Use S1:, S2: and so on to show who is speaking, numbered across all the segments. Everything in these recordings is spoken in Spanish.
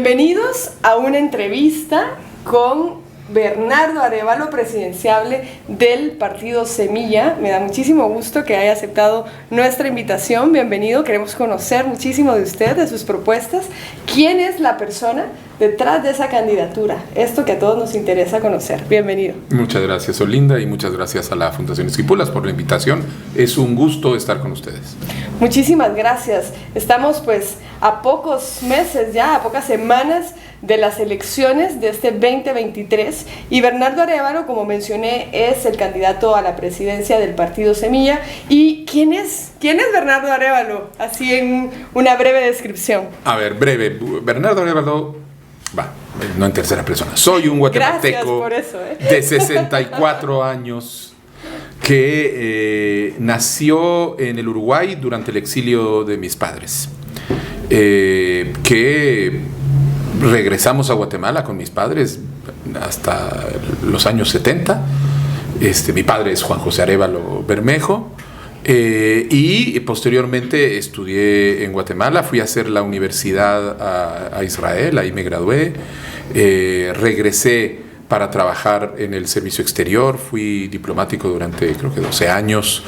S1: Bienvenidos a una entrevista con Bernardo Arévalo, presidenciable del partido Semilla. Me da muchísimo gusto que haya aceptado nuestra invitación. Bienvenido, queremos conocer muchísimo de usted, de sus propuestas. ¿Quién es la persona detrás de esa candidatura? Esto que a todos nos interesa conocer. Bienvenido.
S2: Muchas gracias, Olinda, y muchas gracias a la Fundación Esquipulas por la invitación. Es un gusto estar con ustedes.
S1: Muchísimas gracias. Estamos pues a pocos meses ya, a pocas semanas de las elecciones de este 2023, y Bernardo Arévalo, como mencioné, es el candidato a la presidencia del partido Semilla. ¿Y quién es Bernardo Arévalo? Así en una breve descripción.
S2: A ver, breve. Bernardo Arévalo, no en tercera persona. Soy un guatemalteco de 64 años que nació en el Uruguay durante el exilio de mis padres. Que regresamos a Guatemala con mis padres hasta los años 70. Mi padre es Juan José Arévalo Bermejo, y posteriormente estudié en Guatemala. Fui a hacer la universidad a Israel, ahí me gradué. Regresé para trabajar en el servicio exterior. Fui diplomático durante creo que 12 años.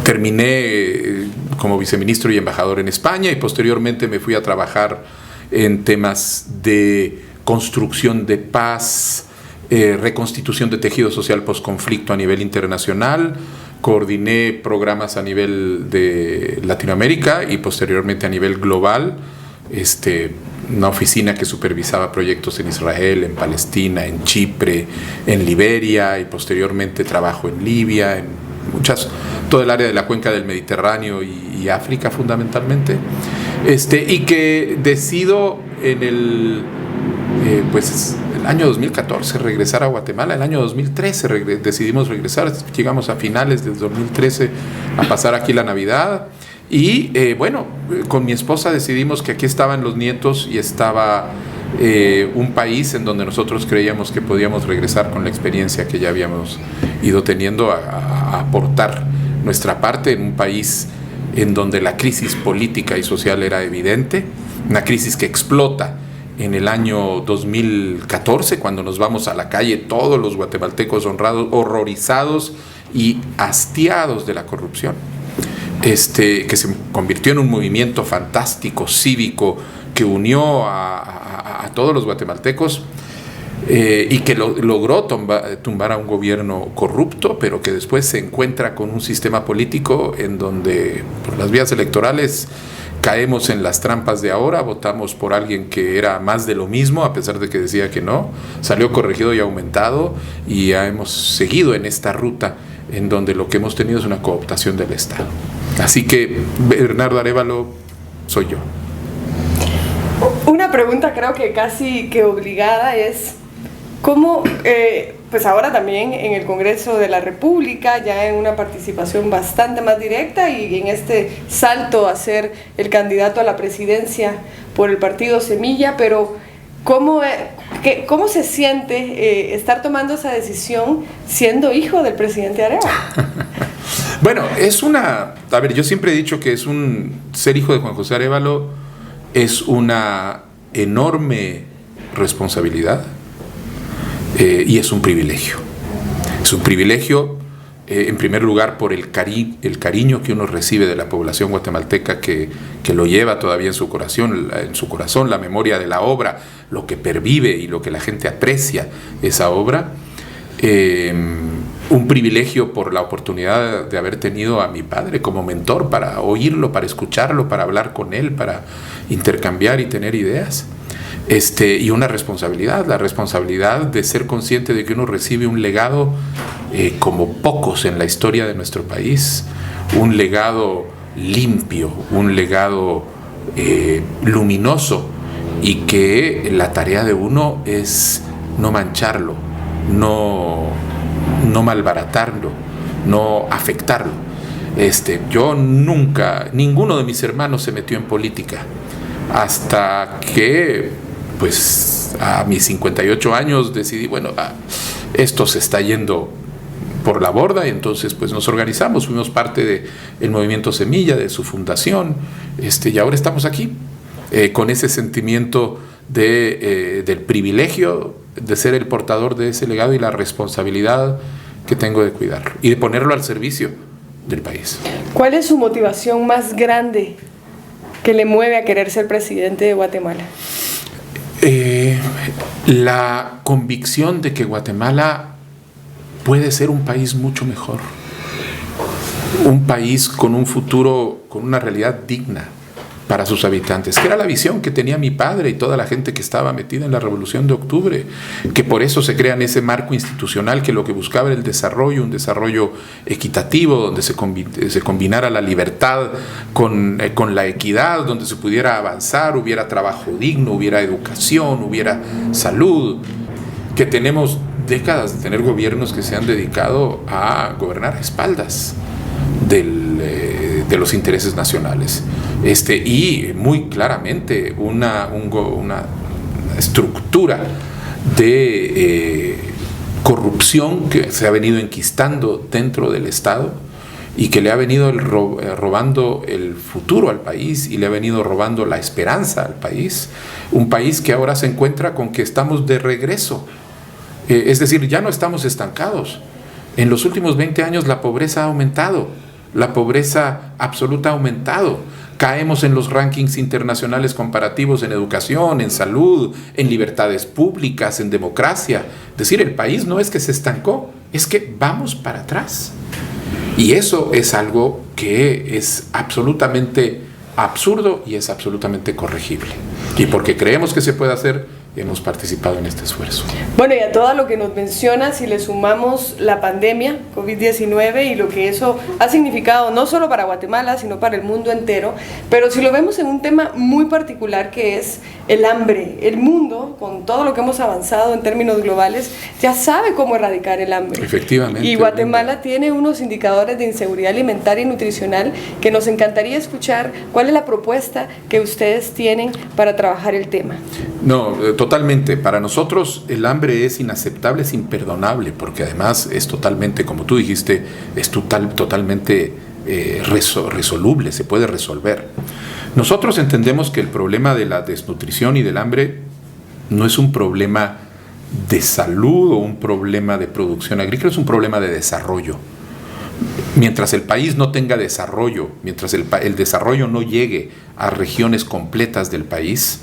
S2: Terminé como viceministro y embajador en España, y posteriormente me fui a trabajar en temas de construcción de paz, reconstitución de tejido social postconflicto a nivel internacional. Coordiné programas a nivel de Latinoamérica y posteriormente a nivel global. Una oficina que supervisaba proyectos en Israel, en Palestina, en Chipre, en Liberia, y posteriormente trabajo en Libia, en todo el área de la cuenca del Mediterráneo y África fundamentalmente. Y que decido en el año 2014 regresar a Guatemala. El año 2013 decidimos regresar. Llegamos a finales del 2013 a pasar aquí la Navidad. Y con mi esposa decidimos que aquí estaban los nietos y estaba un país en donde nosotros creíamos que podíamos regresar con la experiencia que ya habíamos ido teniendo a aportar nuestra parte en un país en donde la crisis política y social era evidente, una crisis que explota en el año 2014, cuando nos vamos a la calle todos los guatemaltecos honrados, horrorizados y hastiados de la corrupción. Que se convirtió en un movimiento fantástico, cívico, que unió a todos los guatemaltecos, y que logró tumbar a un gobierno corrupto, pero que después se encuentra con un sistema político en donde por las vías electorales caemos en las trampas de ahora. Votamos por alguien que era más de lo mismo, a pesar de que decía que no. Salió corregido y aumentado, y ya hemos seguido en esta ruta en donde lo que hemos tenido es una cooptación del Estado. Así que Bernardo Arévalo soy yo.
S1: Una pregunta creo que casi que obligada es ¿cómo, pues ahora también en el Congreso de la República, ya en una participación bastante más directa, y en este salto a ser el candidato a la presidencia por el partido Semilla, pero ¿cómo se siente estar tomando esa decisión siendo hijo del presidente Arévalo?
S2: Bueno, yo siempre he dicho que ser hijo de Juan José Arévalo es una enorme responsabilidad, y es un privilegio. Es un privilegio, en primer lugar, por el cariño que uno recibe de la población guatemalteca, que lo lleva todavía en su corazón, la memoria de la obra, lo que pervive y lo que la gente aprecia esa obra. Un privilegio por la oportunidad de haber tenido a mi padre como mentor, para oírlo, para escucharlo, para hablar con él, para intercambiar y tener ideas. Y una responsabilidad, la responsabilidad de ser consciente de que uno recibe un legado como pocos en la historia de nuestro país, un legado limpio, un legado luminoso, y que la tarea de uno es no mancharlo, no malbaratarlo, no afectarlo. Yo nunca, ninguno de mis hermanos se metió en política, hasta que pues a mis 58 años decidí, esto se está yendo por la borda, y entonces pues nos organizamos, fuimos parte del movimiento Semilla, de su fundación, y ahora estamos aquí. con ese sentimiento del privilegio de ser el portador de ese legado y la responsabilidad que tengo de cuidarlo y de ponerlo al servicio del país.
S1: ¿Cuál es su motivación más grande que le mueve a querer ser presidente de Guatemala?
S2: La convicción de que Guatemala puede ser un país mucho mejor, un país con un futuro, con una realidad digna para sus habitantes, que era la visión que tenía mi padre y toda la gente que estaba metida en la Revolución de Octubre, que por eso se crea en ese marco institucional que lo que buscaba era el desarrollo, un desarrollo equitativo, donde se combinara la libertad con la equidad, donde se pudiera avanzar, hubiera trabajo digno, hubiera educación, hubiera salud, que tenemos décadas de tener gobiernos que se han dedicado a gobernar a espaldas de los intereses nacionales, y muy claramente una estructura de corrupción que se ha venido enquistando dentro del Estado y que le ha venido robando el futuro al país y le ha venido robando la esperanza al país, un país que ahora se encuentra con que estamos de regreso, es decir, ya no estamos estancados. En los últimos 20 años la pobreza ha aumentado, la pobreza absoluta ha aumentado. Caemos en los rankings internacionales comparativos en educación, en salud, en libertades públicas, en democracia. Es decir, el país no es que se estancó, es que vamos para atrás. Y eso es algo que es absolutamente absurdo y es absolutamente corregible. Y porque creemos que se puede hacer, hemos participado en este esfuerzo.
S1: Bueno, y a todo lo que nos menciona, si le sumamos la pandemia, COVID-19, y lo que eso ha significado no solo para Guatemala, sino para el mundo entero, pero si lo vemos en un tema muy particular que es el hambre. El mundo, con todo lo que hemos avanzado en términos globales, ya sabe cómo erradicar el hambre.
S2: Efectivamente.
S1: Y Guatemala tiene unos indicadores de inseguridad alimentaria y nutricional que nos encantaría escuchar. ¿Cuál es la propuesta que ustedes tienen para trabajar el tema?
S2: No, totalmente. Para nosotros el hambre es inaceptable, es imperdonable, porque además es totalmente, como tú dijiste, es totalmente resoluble, se puede resolver. Nosotros entendemos que el problema de la desnutrición y del hambre no es un problema de salud o un problema de producción agrícola, es un problema de desarrollo. Mientras el país no tenga desarrollo, mientras el desarrollo no llegue a regiones completas del país,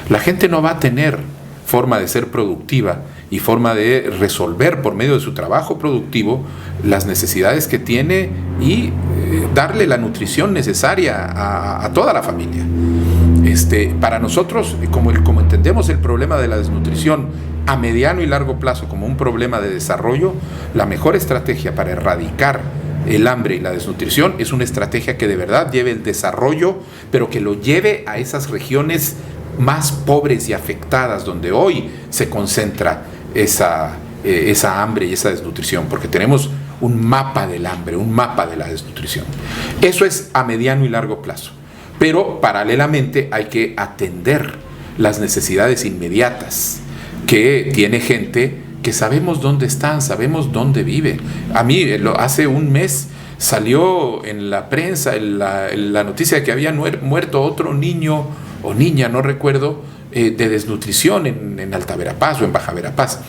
S2: la gente no va a tener forma de ser productiva y forma de resolver por medio de su trabajo productivo las necesidades que tiene y darle la nutrición necesaria a toda la familia. Para nosotros, como entendemos el problema de la desnutrición a mediano y largo plazo como un problema de desarrollo, la mejor estrategia para erradicar el hambre y la desnutrición es una estrategia que de verdad lleve el desarrollo, pero que lo lleve a esas regiones más pobres y afectadas donde hoy se concentra esa hambre y esa desnutrición, porque tenemos un mapa del hambre, un mapa de la desnutrición. Eso es a mediano y largo plazo, pero paralelamente hay que atender las necesidades inmediatas que tiene gente que sabemos dónde están, sabemos dónde vive. A mí hace un mes salió en la prensa la noticia de que había muerto otro niño o niña, no recuerdo, de desnutrición en Alta Verapaz o en Baja Verapaz.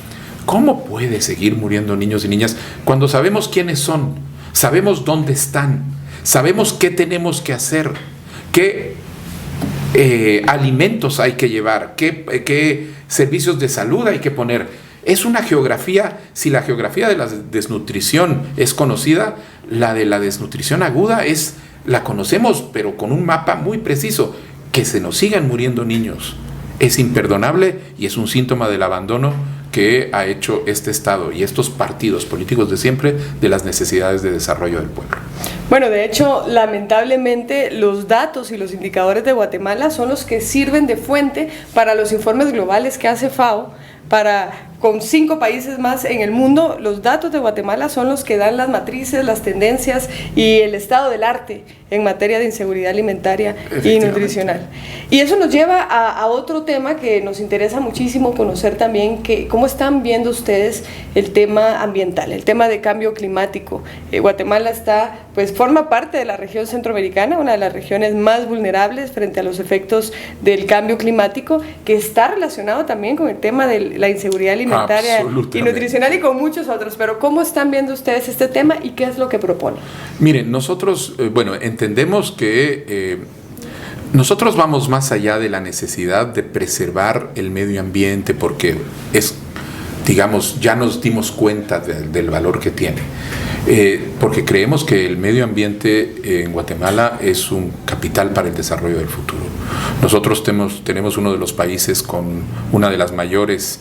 S2: ¿Cómo puede seguir muriendo niños y niñas cuando sabemos quiénes son, sabemos dónde están, sabemos qué tenemos que hacer, qué alimentos hay que llevar, qué servicios de salud hay que poner? Es una geografía, si la geografía de la desnutrición es conocida, la de la desnutrición aguda la conocemos, pero con un mapa muy preciso. Que se nos sigan muriendo niños es imperdonable y es un síntoma del abandono que ha hecho este Estado y estos partidos políticos de siempre de las necesidades de desarrollo del pueblo.
S1: Bueno, de hecho, lamentablemente los datos y los indicadores de Guatemala son los que sirven de fuente para los informes globales que hace FAO, con 5 países más en el mundo. Los datos de Guatemala son los que dan las matrices, las tendencias y el estado del arte en materia de inseguridad alimentaria y nutricional. Y eso nos lleva a otro tema que nos interesa muchísimo conocer también, cómo están viendo ustedes el tema ambiental, el tema de cambio climático. Guatemala está pues forma parte de la región centroamericana, una de las regiones más vulnerables frente a los efectos del cambio climático, que está relacionado también con el tema de la inseguridad alimentaria y nutricional y con muchos otros. Pero ¿cómo están viendo ustedes este tema y qué es lo que proponen?
S2: Miren, nosotros, entendemos que nosotros vamos más allá de la necesidad de preservar el medio ambiente porque ya nos dimos cuenta del valor que tiene. Porque creemos que el medio ambiente en Guatemala es un capital para el desarrollo del futuro. Nosotros tenemos uno de los países con una de las mayores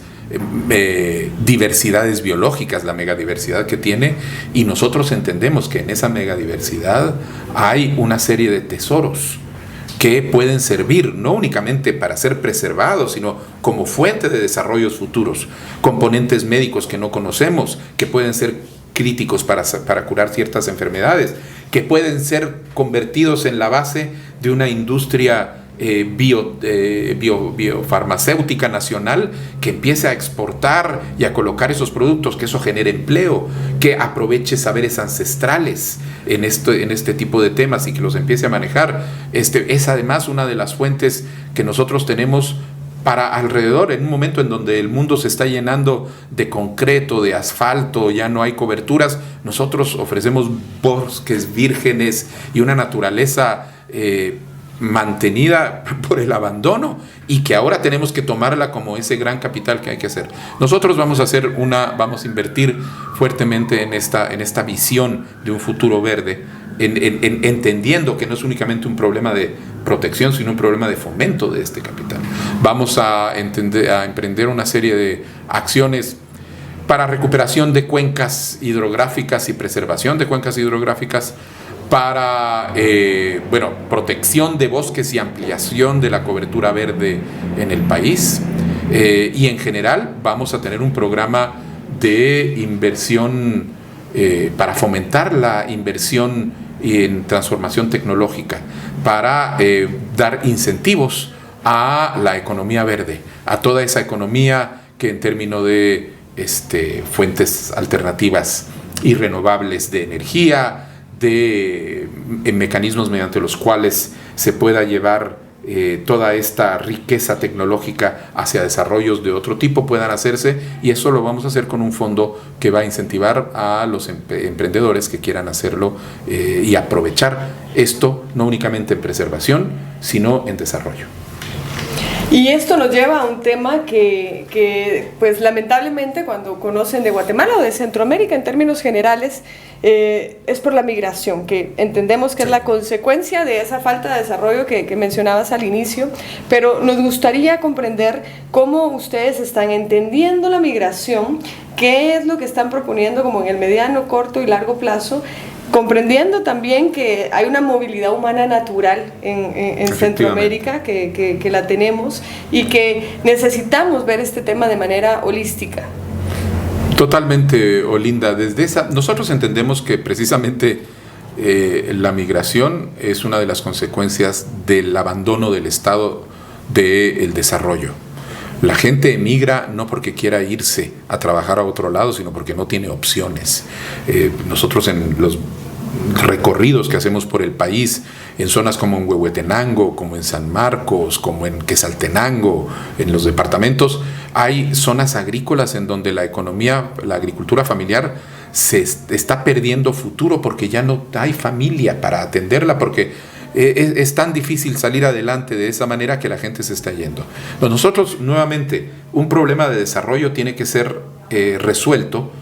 S2: diversidades biológicas, la megadiversidad que tiene, y nosotros entendemos que en esa megadiversidad hay una serie de tesoros que pueden servir no únicamente para ser preservados, sino como fuente de desarrollos futuros, componentes médicos que no conocemos, que pueden ser críticos para curar ciertas enfermedades, que pueden ser convertidos en la base de una industria biofarmacéutica nacional que empiece a exportar y a colocar esos productos, que eso genere empleo, que aproveche saberes ancestrales en este tipo de temas y que los empiece a manejar. Es además una de las fuentes que nosotros tenemos para alrededor, en un momento en donde el mundo se está llenando de concreto, de asfalto, ya no hay coberturas. Nosotros ofrecemos bosques vírgenes y una naturaleza mantenida por el abandono y que ahora tenemos que tomarla como ese gran capital que hay que hacer. Nosotros vamos a invertir fuertemente en esta visión de un futuro verde, entendiendo que no es únicamente un problema de protección, sino un problema de fomento de este capital. Vamos a emprender una serie de acciones para recuperación de cuencas hidrográficas y preservación de cuencas hidrográficas, para protección de bosques y ampliación de la cobertura verde en el país, y en general vamos a tener un programa de inversión para fomentar la inversión en transformación tecnológica, para dar incentivos a la economía verde, a toda esa economía que en términos de fuentes alternativas y renovables de energía, de mecanismos mediante los cuales se pueda llevar toda esta riqueza tecnológica hacia desarrollos de otro tipo puedan hacerse, y eso lo vamos a hacer con un fondo que va a incentivar a los emprendedores que quieran hacerlo y aprovechar esto no únicamente en preservación, sino en desarrollo.
S1: Y esto nos lleva a un tema que pues lamentablemente cuando conocen de Guatemala o de Centroamérica en términos generales, es por la migración, que entendemos que es la consecuencia de esa falta de desarrollo que mencionabas al inicio, pero nos gustaría comprender cómo ustedes están entendiendo la migración, qué es lo que están proponiendo como en el mediano, corto y largo plazo, comprendiendo también que hay una movilidad humana natural en Centroamérica, que la tenemos y que necesitamos ver este tema de manera holística.
S2: Totalmente, Olinda. Nosotros entendemos que precisamente la migración es una de las consecuencias del abandono del Estado del desarrollo. La gente emigra no porque quiera irse a trabajar a otro lado, sino porque no tiene opciones. Nosotros en los recorridos que hacemos por el país, en zonas como en Huehuetenango, como en San Marcos, como en Quetzaltenango, en los departamentos, hay zonas agrícolas en donde la agricultura familiar se está perdiendo futuro porque ya no hay familia para atenderla, porque es tan difícil salir adelante de esa manera que la gente se está yendo. Nosotros, nuevamente, un problema de desarrollo tiene que ser resuelto,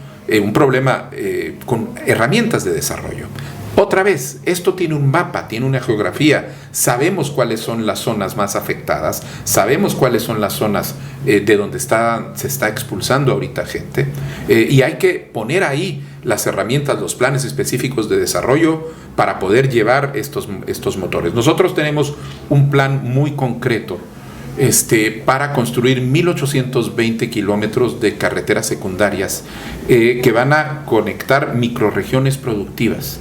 S2: un problema con herramientas de desarrollo. Otra vez, esto tiene un mapa, tiene una geografía, sabemos cuáles son las zonas más afectadas, sabemos cuáles son las zonas de donde se está expulsando ahorita gente, y hay que poner ahí las herramientas, los planes específicos de desarrollo para poder llevar estos motores. Nosotros tenemos un plan muy concreto para construir 1,820 kilómetros de carreteras secundarias que van a conectar microrregiones productivas.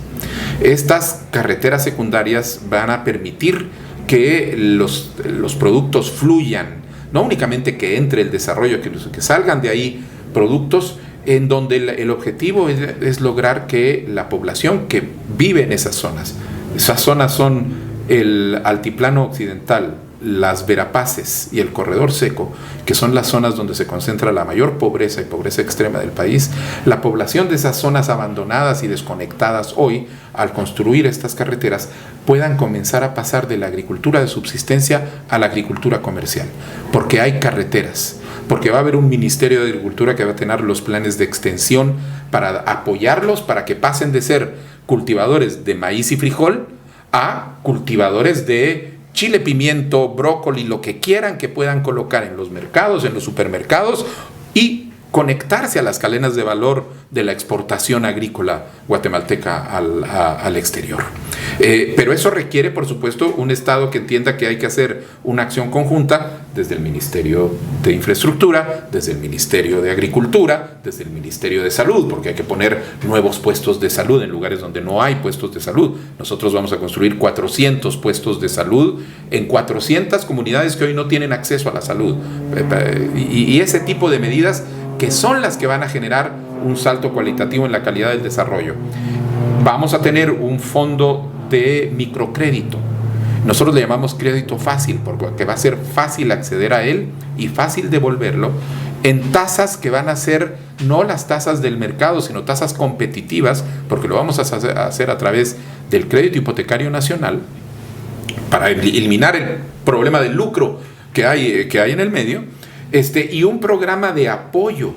S2: Estas carreteras secundarias van a permitir que los productos fluyan, no únicamente que entre el desarrollo, que salgan de ahí productos en donde el objetivo es lograr que la población que vive en esas zonas son el altiplano occidental, las Verapaces y el corredor seco, que son las zonas donde se concentra la mayor pobreza y pobreza extrema del país. La población de esas zonas abandonadas y desconectadas hoy, al construir estas carreteras, puedan comenzar a pasar de la agricultura de subsistencia a la agricultura comercial, porque hay carreteras, porque va a haber un Ministerio de Agricultura que va a tener los planes de extensión para apoyarlos, para que pasen de ser cultivadores de maíz y frijol a cultivadores de chile, pimiento, brócoli, lo que quieran que puedan colocar en los mercados, en los supermercados, y conectarse a las cadenas de valor de la exportación agrícola guatemalteca al exterior. Pero eso requiere, por supuesto, un Estado que entienda que hay que hacer una acción conjunta desde el Ministerio de Infraestructura, desde el Ministerio de Agricultura, desde el Ministerio de Salud, porque hay que poner nuevos puestos de salud en lugares donde no hay puestos de salud. Nosotros vamos a construir 400 puestos de salud en 400 comunidades que hoy no tienen acceso a la salud. Y ese tipo de medidas que son las que van a generar un salto cualitativo en la calidad del desarrollo. Vamos a tener un fondo de microcrédito. Nosotros le llamamos crédito fácil, porque va a ser fácil acceder a él y fácil devolverlo en tasas que van a ser no las tasas del mercado, sino tasas competitivas, porque lo vamos a hacer a través del crédito hipotecario nacional para eliminar el problema del lucro que hay en el medio. Y un programa de apoyo,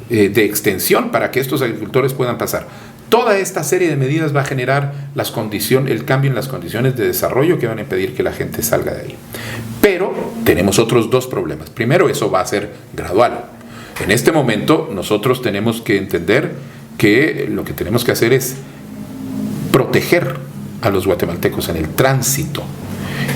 S2: de extensión para que estos agricultores puedan pasar. Toda esta serie de medidas va a generar el cambio en las condiciones de desarrollo que van a impedir que la gente salga de ahí. Pero tenemos otros dos problemas. Primero, eso va a ser gradual. En este momento nosotros tenemos que entender que lo que tenemos que hacer es proteger a los guatemaltecos en el tránsito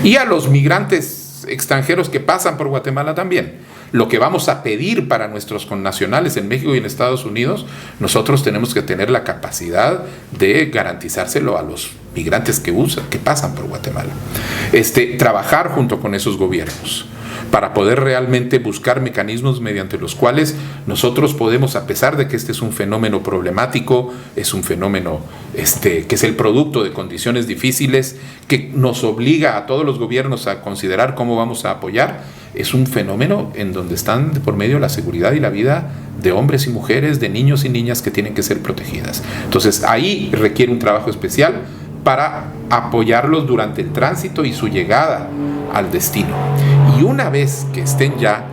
S2: y a los migrantes extranjeros que pasan por Guatemala también. Lo que vamos a pedir para nuestros connacionales en México y en Estados Unidos, nosotros tenemos que tener la capacidad de garantizárselo a los migrantes que pasan por Guatemala. Trabajar junto con esos gobiernos para poder realmente buscar mecanismos mediante los cuales nosotros podemos, a pesar de que este es un fenómeno problemático, es un fenómeno que es el producto de condiciones difíciles, que nos obliga a todos los gobiernos a considerar cómo vamos a apoyar, es un fenómeno en donde están de por medio la seguridad y la vida de hombres y mujeres, de niños y niñas que tienen que ser protegidas. Entonces ahí requiere un trabajo especial para apoyarlos durante el tránsito y su llegada al destino. Y una vez que estén ya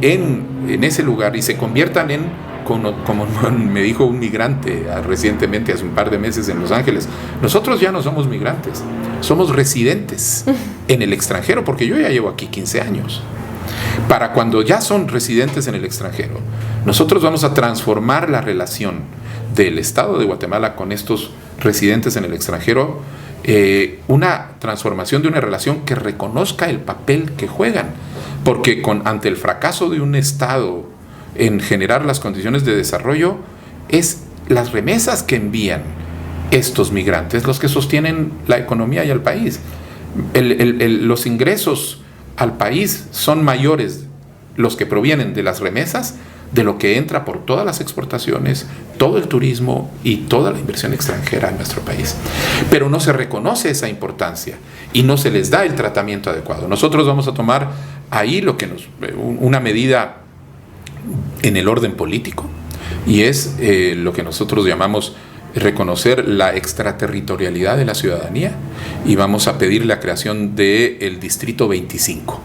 S2: en ese lugar y se conviertan como me dijo un migrante recientemente, hace un par de meses en Los Ángeles, nosotros ya no somos migrantes, somos residentes en el extranjero, porque yo ya llevo aquí 15 años. Para cuando ya son residentes en el extranjero, nosotros vamos a transformar la relación del Estado de Guatemala con estos residentes en el extranjero, una transformación de una relación que reconozca el papel que juegan, porque ante el fracaso de un Estado en generar las condiciones de desarrollo, es las remesas que envían estos migrantes los que sostienen la economía y al país. Los ingresos al país son mayores los que provienen de las remesas de lo que entra por todas las exportaciones, todo el turismo y toda la inversión extranjera en nuestro país. Pero no se reconoce esa importancia y no se les da el tratamiento adecuado. Nosotros vamos a tomar ahí una medida en el orden político, y es lo que nosotros llamamos reconocer la extraterritorialidad de la ciudadanía, y vamos a pedir la creación del Distrito 25,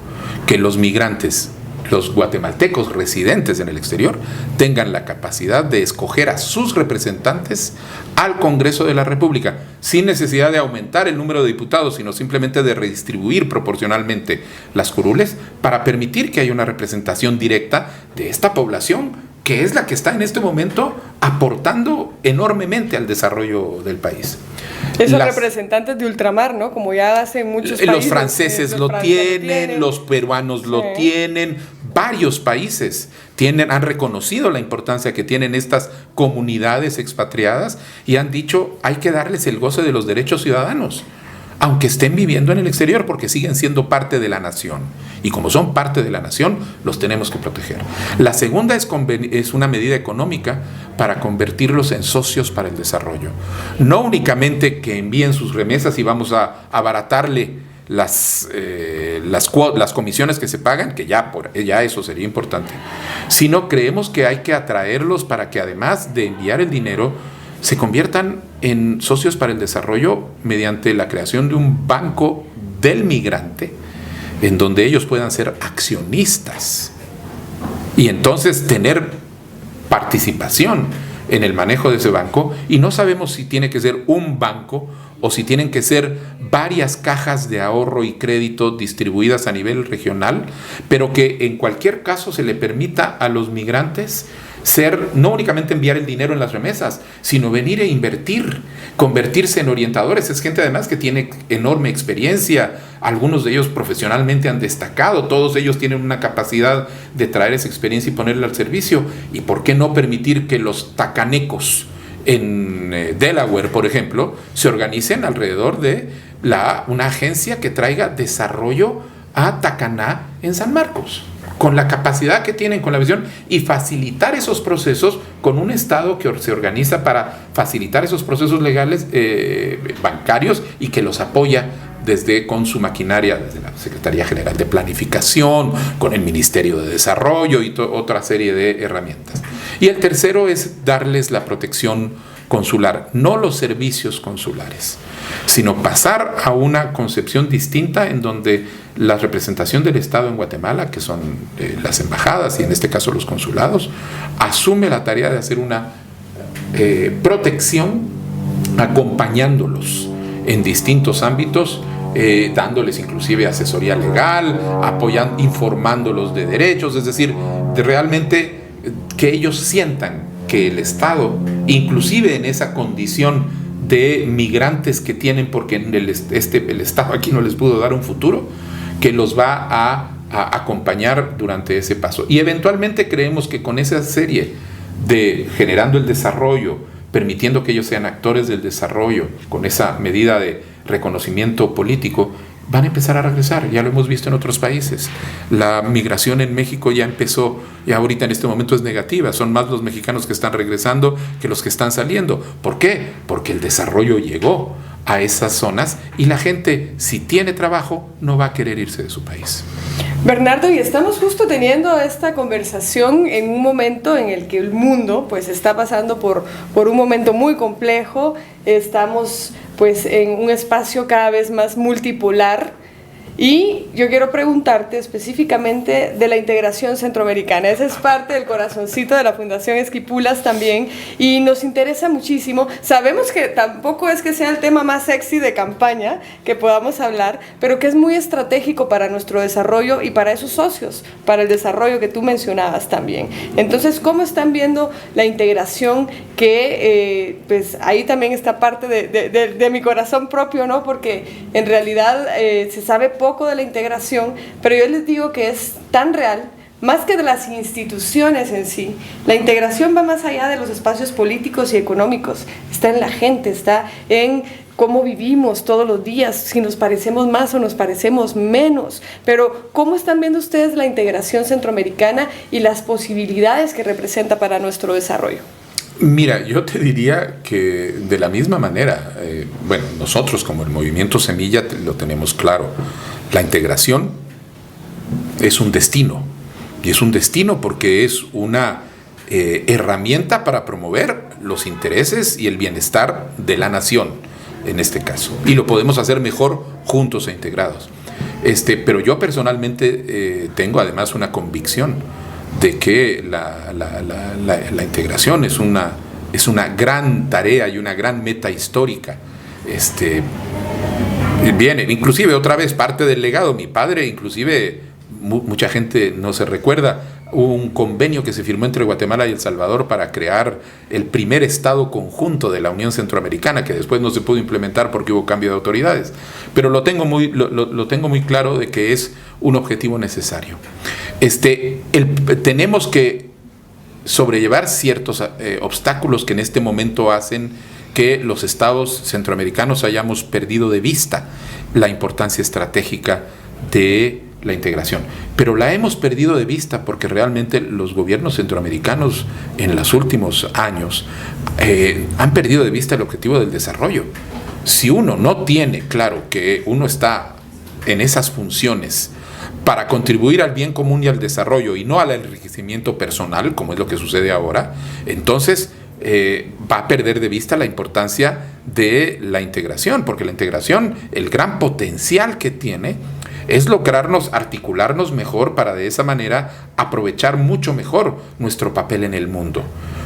S2: que los migrantes, los guatemaltecos residentes en el exterior, tengan la capacidad de escoger a sus representantes al Congreso de la República, sin necesidad de aumentar el número de diputados, sino simplemente de redistribuir proporcionalmente las curules para permitir que haya una representación directa de esta población, que es la que está en este momento aportando enormemente al desarrollo del país.
S1: Esos representantes de ultramar, ¿no? Como ya hacen muchos países.
S2: Los franceses lo tienen, los peruanos lo tienen, varios países han reconocido la importancia que tienen estas comunidades expatriadas y han dicho, hay que darles el goce de los derechos ciudadanos. aunque estén viviendo en el exterior, porque siguen siendo parte de la nación. Y como son parte de la nación, los tenemos que proteger. La segunda es una medida económica para convertirlos en socios para el desarrollo. No únicamente que envíen sus remesas y vamos a abaratarle las comisiones que se pagan, que ya eso sería importante, sino creemos que hay que atraerlos para que, además de enviar el dinero, se conviertan en socios para el desarrollo mediante la creación de un banco del migrante en donde ellos puedan ser accionistas y entonces tener participación en el manejo de ese banco. Y no sabemos si tiene que ser un banco o si tienen que ser varias cajas de ahorro y crédito distribuidas a nivel regional, pero que en cualquier caso se le permita a los migrantes no únicamente enviar el dinero en las remesas, sino venir e invertir, convertirse en orientadores. Es gente además que tiene enorme experiencia, algunos de ellos profesionalmente han destacado, todos ellos tienen una capacidad de traer esa experiencia y ponerla al servicio. ¿Y por qué no permitir que los tacanecos en Delaware, por ejemplo, se organicen alrededor de una agencia que traiga desarrollo a Tacaná en San Marcos, con la capacidad que tienen, con la visión, y facilitar esos procesos con un Estado que se organiza para facilitar esos procesos legales bancarios y que los apoya con su maquinaria, desde la Secretaría General de Planificación, con el Ministerio de Desarrollo y otra serie de herramientas. Y el tercero es darles la protección consular, no los servicios consulares, sino pasar a una concepción distinta en donde la representación del Estado en Guatemala, que son las embajadas y en este caso los consulados, asume la tarea de hacer una protección acompañándolos en distintos ámbitos, dándoles inclusive asesoría legal, informándolos de derechos, es decir, de realmente que ellos sientan que el Estado, inclusive en esa condición de migrantes que tienen porque el Estado aquí no les pudo dar un futuro, que los va a acompañar durante ese paso. Y eventualmente creemos que con esa serie de generando el desarrollo, permitiendo que ellos sean actores del desarrollo, con esa medida de reconocimiento político, van a empezar a regresar. Ya lo hemos visto en otros países. La migración en México ya empezó, y ahorita en este momento es negativa. Son más los mexicanos que están regresando que los que están saliendo. ¿Por qué? Porque el desarrollo llegó a esas zonas y la gente, si tiene trabajo, no va a querer irse de su país.
S1: Bernardo, y estamos justo teniendo esta conversación en un momento en el que el mundo pues está pasando por un momento muy complejo. Estamos pues en un espacio cada vez más multipolar. Y yo quiero preguntarte específicamente de la integración centroamericana. Esa es parte del corazoncito de la Fundación Esquipulas también y nos interesa muchísimo. Sabemos que tampoco es que sea el tema más sexy de campaña que podamos hablar, pero que es muy estratégico para nuestro desarrollo y para esos socios, para el desarrollo que tú mencionabas también. Entonces, ¿cómo están viendo la integración que pues ahí también está parte de mi corazón propio, ¿no? Porque en realidad se sabe poco de la integración, pero yo les digo que es tan real, más que de las instituciones en sí. La integración va más allá de los espacios políticos y económicos, está en la gente, está en cómo vivimos todos los días, si nos parecemos más o nos parecemos menos. Pero ¿cómo están viendo ustedes la integración centroamericana y las posibilidades que representa para nuestro desarrollo?
S2: Mira, yo te diría que de la misma manera, nosotros como el Movimiento Semilla lo tenemos claro, la integración es un destino, y es un destino porque es una herramienta para promover los intereses y el bienestar de la nación, en este caso, y lo podemos hacer mejor juntos e integrados. Pero yo personalmente tengo además una convicción de que la integración es una gran tarea y una gran meta histórica. Viene, inclusive otra vez, parte del legado. Mi padre, inclusive, mucha gente no se recuerda, hubo un convenio que se firmó entre Guatemala y El Salvador para crear el primer estado conjunto de la Unión Centroamericana, que después no se pudo implementar porque hubo cambio de autoridades. Pero lo tengo muy claro de que es un objetivo necesario. Tenemos que sobrellevar ciertos obstáculos que en este momento hacen que los estados centroamericanos hayamos perdido de vista la importancia estratégica de la integración. Pero la hemos perdido de vista porque realmente los gobiernos centroamericanos en los últimos años han perdido de vista el objetivo del desarrollo. Si uno no tiene claro que uno está en esas funciones para contribuir al bien común y al desarrollo y no al enriquecimiento personal, como es lo que sucede ahora, entonces va a perder de vista la importancia de la integración, porque la integración, el gran potencial que tiene es lograrnos articularnos mejor para de esa manera aprovechar mucho mejor nuestro papel en el mundo.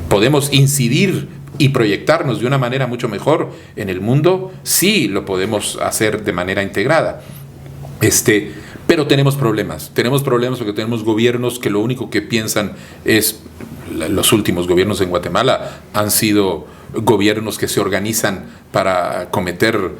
S2: Podemos incidir y proyectarnos de una manera mucho mejor en el mundo, sí lo podemos hacer de manera integrada. Pero tenemos problemas porque tenemos gobiernos que lo único que piensan es, los últimos gobiernos en Guatemala han sido gobiernos que se organizan para cometer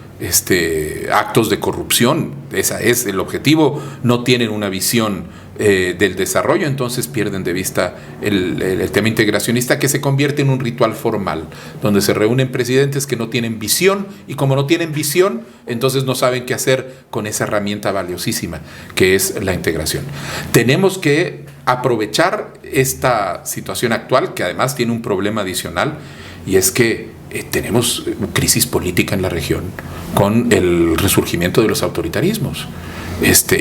S2: actos de corrupción. Ese es el objetivo, no tienen una visión del desarrollo, entonces pierden de vista el tema integracionista, que se convierte en un ritual formal, donde se reúnen presidentes que no tienen visión, y como no tienen visión, entonces no saben qué hacer con esa herramienta valiosísima que es la integración. Tenemos que aprovechar esta situación actual, que además tiene un problema adicional, y es que tenemos crisis política en la región con el resurgimiento de los autoritarismos.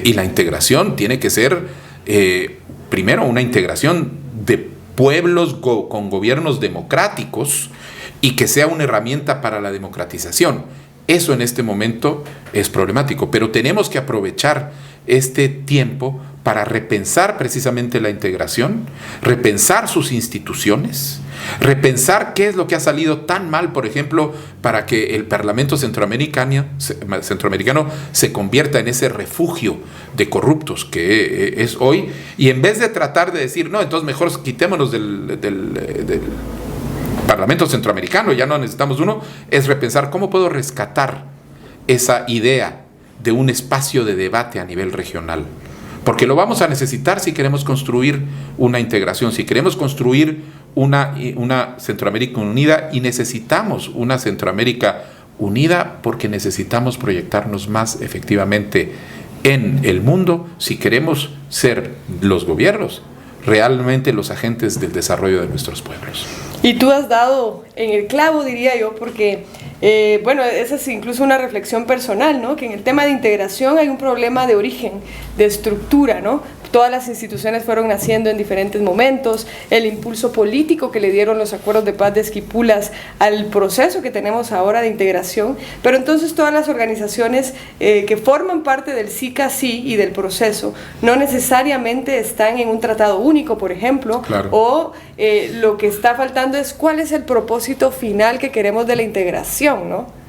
S2: Y la integración tiene que ser, primero, una integración de pueblos con gobiernos democráticos y que sea una herramienta para la democratización. Eso en este momento es problemático, pero tenemos que aprovechar este tiempo para repensar precisamente la integración, repensar sus instituciones, repensar qué es lo que ha salido tan mal, por ejemplo, para que el Parlamento centroamericano se convierta en ese refugio de corruptos que es hoy, y en vez de tratar de decir, no, entonces mejor quitémonos del Parlamento centroamericano, ya no necesitamos uno, es repensar cómo puedo rescatar esa idea de un espacio de debate a nivel regional. Porque lo vamos a necesitar si queremos construir una integración, si queremos construir una Centroamérica unida, y necesitamos una Centroamérica unida porque necesitamos proyectarnos más efectivamente en el mundo si queremos ser los gobiernos realmente los agentes del desarrollo de nuestros pueblos.
S1: Y tú has dado en el clavo, diría yo, porque esa es incluso una reflexión personal, ¿no? Que en el tema de integración hay un problema de origen, de estructura, ¿no? Todas las instituciones fueron naciendo en diferentes momentos, el impulso político que le dieron los acuerdos de paz de Esquipulas al proceso que tenemos ahora de integración, pero entonces todas las organizaciones que forman parte del SICA-sí y del proceso no necesariamente están en un tratado único, por ejemplo, claro. O lo que está faltando es cuál es el propósito final que queremos de la integración, ¿no?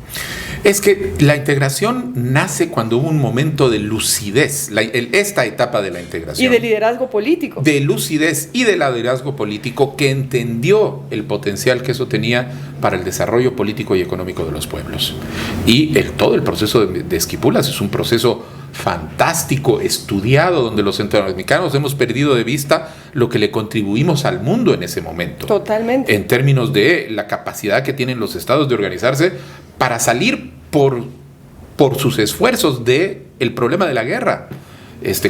S2: Es que la integración nace cuando hubo un momento de lucidez, esta etapa de la integración.
S1: Y de liderazgo político.
S2: De lucidez y de liderazgo político que entendió el potencial que eso tenía para el desarrollo político y económico de los pueblos. Y todo el proceso de Esquipulas es un proceso fantástico, estudiado, donde los centroamericanos hemos perdido de vista lo que le contribuimos al mundo en ese momento.
S1: Totalmente.
S2: En términos de la capacidad que tienen los estados de organizarse para salir por sus esfuerzos del problema de la guerra,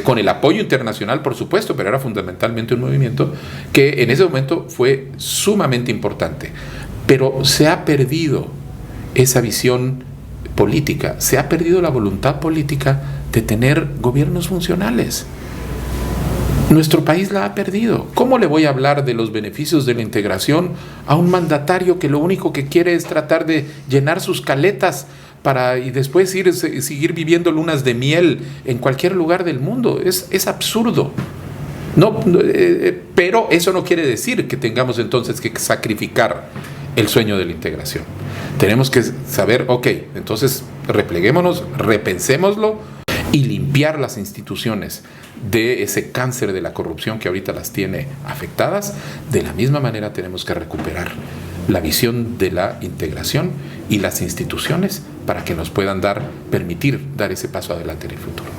S2: con el apoyo internacional, por supuesto, pero era fundamentalmente un movimiento que en ese momento fue sumamente importante. Pero se ha perdido esa visión política, se ha perdido la voluntad política de tener gobiernos funcionales. Nuestro país la ha perdido. ¿Cómo le voy a hablar de los beneficios de la integración a un mandatario que lo único que quiere es tratar de llenar sus caletas y después seguir viviendo lunas de miel en cualquier lugar del mundo? Es absurdo. Pero eso no quiere decir que tengamos entonces que sacrificar el sueño de la integración. Tenemos que saber, entonces repleguémonos, repensémoslo y limpiar las instituciones de ese cáncer de la corrupción que ahorita las tiene afectadas. De la misma manera tenemos que recuperar la visión de la integración y las instituciones para que nos puedan permitir dar ese paso adelante en el futuro.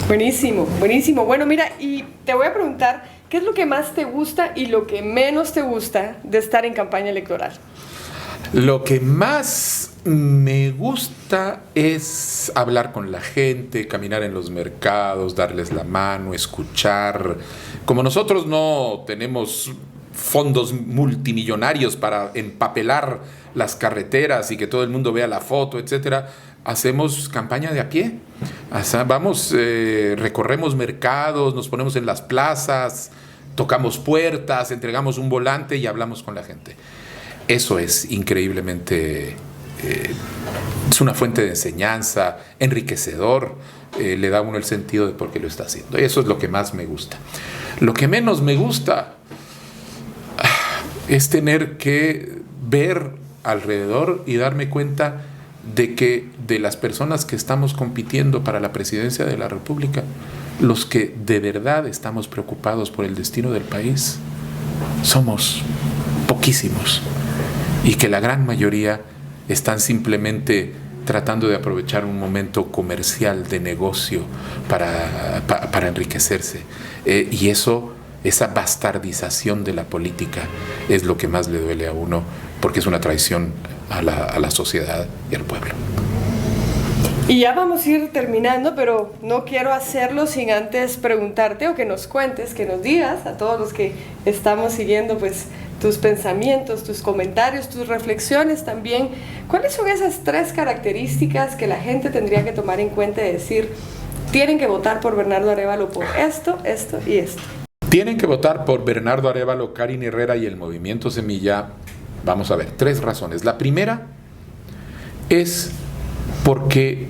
S1: Buenísimo, buenísimo. Bueno, mira, y te voy a preguntar, ¿qué es lo que más te gusta y lo que menos te gusta de estar en campaña electoral?
S2: Lo que más me gusta es hablar con la gente, caminar en los mercados, darles la mano, escuchar. Como nosotros no tenemos fondos multimillonarios para empapelar las carreteras y que todo el mundo vea la foto, etcétera, hacemos campaña de a pie. Vamos, recorremos mercados, nos ponemos en las plazas, tocamos puertas, entregamos un volante y hablamos con la gente. Eso es increíblemente, es una fuente de enseñanza, enriquecedor, le da a uno el sentido de por qué lo está haciendo. Eso es lo que más me gusta. Lo que menos me gusta es tener que ver alrededor y darme cuenta de que de las personas que estamos compitiendo para la presidencia de la República, los que de verdad estamos preocupados por el destino del país, somos poquísimos, y que la gran mayoría están simplemente tratando de aprovechar un momento comercial de negocio para enriquecerse. Y esa bastardización de la política es lo que más le duele a uno, porque es una traición a la sociedad y al pueblo.
S1: Y ya vamos a ir terminando, pero no quiero hacerlo sin antes preguntarte o que nos cuentes, que nos digas a todos los que estamos siguiendo pues tus pensamientos, tus comentarios, tus reflexiones también. ¿Cuáles son esas 3 características que la gente tendría que tomar en cuenta y decir, tienen que votar por Bernardo Arévalo por esto, esto y esto?
S2: Tienen que votar por Bernardo Arévalo, Karin Herrera y el Movimiento Semilla. Vamos a ver, 3 razones. La primera es porque,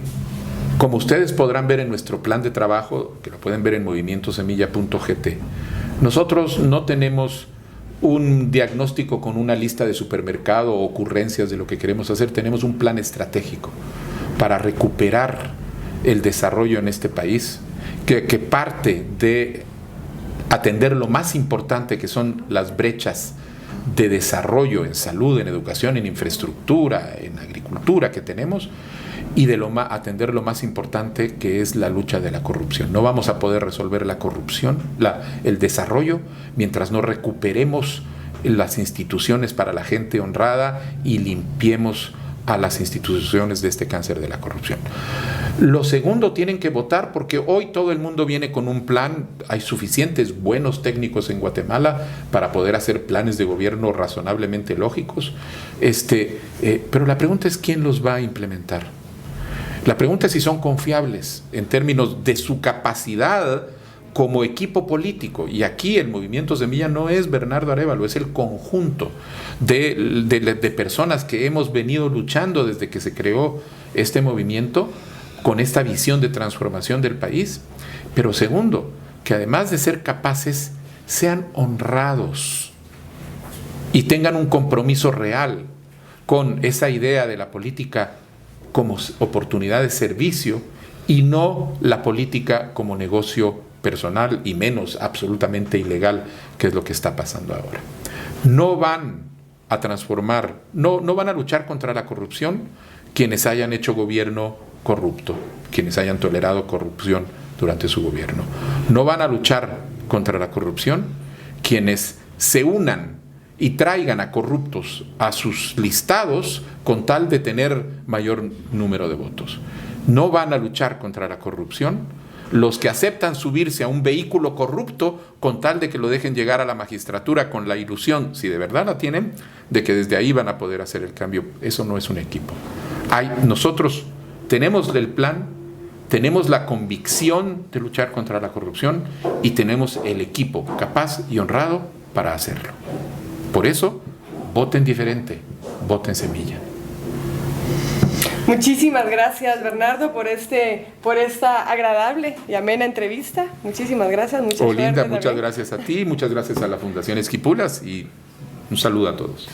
S2: como ustedes podrán ver en nuestro plan de trabajo, que lo pueden ver en movimientosemilla.gt, nosotros no tenemos un diagnóstico con una lista de supermercado o ocurrencias de lo que queremos hacer. Tenemos un plan estratégico para recuperar el desarrollo en este país, que parte de atender lo más importante, que son las brechas de desarrollo en salud, en educación, en infraestructura, en agricultura que tenemos, y de atender lo más importante, que es la lucha de la corrupción. No vamos a poder resolver la corrupción, el desarrollo, mientras no recuperemos las instituciones para la gente honrada y limpiemos a las instituciones de este cáncer de la corrupción. Lo segundo, tienen que votar porque hoy todo el mundo viene con un plan. Hay suficientes buenos técnicos en Guatemala para poder hacer planes de gobierno razonablemente lógicos, pero la pregunta es quién los va a implementar. La pregunta es si son confiables en términos de su capacidad como equipo político. Y aquí el Movimiento Semilla no es Bernardo Arévalo, es el conjunto de personas que hemos venido luchando desde que se creó este movimiento con esta visión de transformación del país. Pero segundo, que además de ser capaces, sean honrados y tengan un compromiso real con esa idea de la política como oportunidad de servicio y no la política como negocio personal, y menos absolutamente ilegal, que es lo que está pasando ahora. No van a transformar, no van a luchar contra la corrupción quienes hayan hecho gobierno corrupto, quienes hayan tolerado corrupción durante su gobierno. No van a luchar contra la corrupción quienes se unan y traigan a corruptos a sus listados con tal de tener mayor número de votos. No van a luchar contra la corrupción los que aceptan subirse a un vehículo corrupto con tal de que lo dejen llegar a la magistratura con la ilusión, si de verdad la tienen, de que desde ahí van a poder hacer el cambio. Eso no es un equipo. Nosotros tenemos el plan, tenemos la convicción de luchar contra la corrupción y tenemos el equipo capaz y honrado para hacerlo. Por eso, voten diferente, voten Semilla.
S1: Muchísimas gracias, Bernardo, por esta agradable y amena entrevista. Muchísimas gracias.
S2: Olinda, muchas gracias a ti, muchas gracias a la Fundación Esquipulas y un saludo a todos.